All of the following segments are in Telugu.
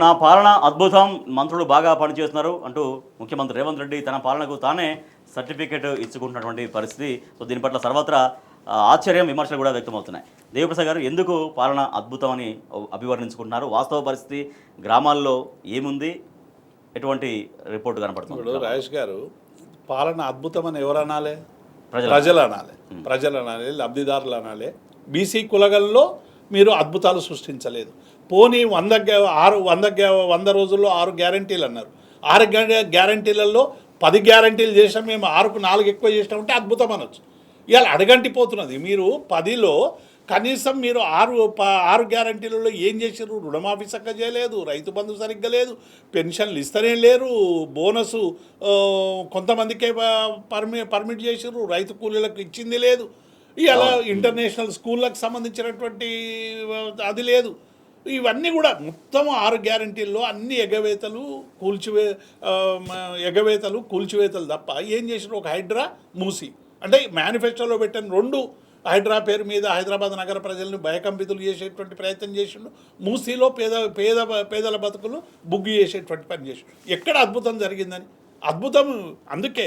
నా పాలన అద్భుతం, మంత్రులు బాగా పనిచేస్తున్నారు అంటూ ముఖ్యమంత్రి రేవంత్ రెడ్డి తన పాలనకు తానే సర్టిఫికేట్ ఇచ్చుకుంటున్నటువంటి పరిస్థితి. సో దీని పట్ల సర్వత్రా ఆశ్చర్యం, విమర్శలు కూడా వ్యక్తమవుతున్నాయి. దేవిప్రసాద్ గారు ఎందుకు పాలన అద్భుతం అని అభివర్ణించుకుంటున్నారు? వాస్తవ పరిస్థితి గ్రామాల్లో ఏముంది? ఎటువంటి రిపోర్టు కనపడుతుంది? ఇప్పుడు రాజేష్ గారు, పాలన అద్భుతం అని ఎవరు అనాలి? ప్రజలు అనాలి, లబ్ధిదారులు అనాలి. బీసీ కులగల్లో మీరు అద్భుతాలు సృష్టించలేదు. పోనీ 100 రోజుల్లో 6 గ్యారంటీలు అన్నారు. 6 గ్యారంటీలలో 10 గ్యారంటీలు చేసినా మేము 6కు 4 ఎక్కువ చేసినామంటే అద్భుతం అనొచ్చు. ఇవాళ అడగంటిపోతున్నది. మీరు 10లో కనీసం మీరు 6 గ్యారంటీలలో ఏం చేసారు? రుణమాఫీ సరిగ్గా చేయలేదు, రైతు బంధు సరిగ్గా లేదు, పెన్షన్లు ఇస్తూనే లేరు, బోనసు కొంతమందికే పర్మిట్ చేసారు, రైతు కూలీలకు ఇచ్చింది లేదు. ఇలా ఇంటర్నేషనల్ స్కూళ్ళకు సంబంధించినటువంటి అది లేదు. ఇవన్నీ కూడా మొత్తం 6 గ్యారంటీల్లో అన్ని ఎగవేతలు కూల్చివేతలు తప్ప ఏం చేసినారు? ఒక హైడ్రా మూసి, అంటే మేనిఫెస్టోలో పెట్టిన 2 హైడ్రా పేరు మీద హైదరాబాద్ నగర ప్రజలను భయకంపితులు చేసేటువంటి ప్రయత్నం చేసిండు. మూసీలో పేదల బతుకులు బుగ్గు చేసేటువంటి పని చేసిండు. ఎక్కడ అద్భుతం జరిగిందని? అద్భుతం. అందుకే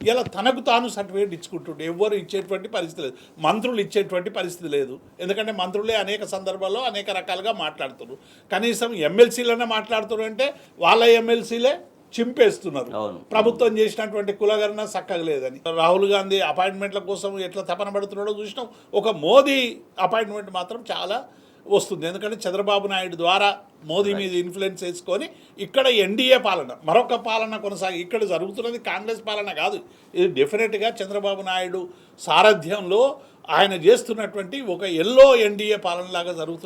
ఇలా తనకు తాను సర్టిఫికేట్ ఇచ్చుకుంటుండే ఎవ్వరు ఇచ్చేటువంటి పరిస్థితి లేదు, మంత్రులు ఇచ్చేటువంటి పరిస్థితి లేదు. ఎందుకంటే మంత్రులే అనేక సందర్భాల్లో అనేక రకాలుగా మాట్లాడుతున్నారు. కనీసం ఎమ్మెల్సీలనే మాట్లాడుతున్నారు అంటే వాళ్ళ ఎమ్మెల్సీలే చింపేస్తున్నారు. ప్రభుత్వం చేసినటువంటి కులగణన చక్కగా లేదని. రాహుల్ గాంధీ అపాయింట్మెంట్ల కోసం ఎట్లా తపన పడుతున్నాడో చూసినాం. ఒక మోదీ అపాయింట్మెంట్ మాత్రం చాలా వస్తుంది. ఎందుకంటే చంద్రబాబు నాయుడు ద్వారా మోదీ మీద ఇన్ఫ్లుయెన్స్ వేసుకొని ఇక్కడ ఎన్డీఏ పాలన, మరొక పాలన కొనసాగి ఇక్కడ జరుగుతున్నది కాంగ్రెస్ పాలన కాదు. ఇది డెఫినెట్గా చంద్రబాబు నాయుడు సారథ్యంలో ఆయన చేస్తున్నటువంటి ఒక ఎల్లో ఎన్డీఏ పాలనలాగా జరుగుతున్నది.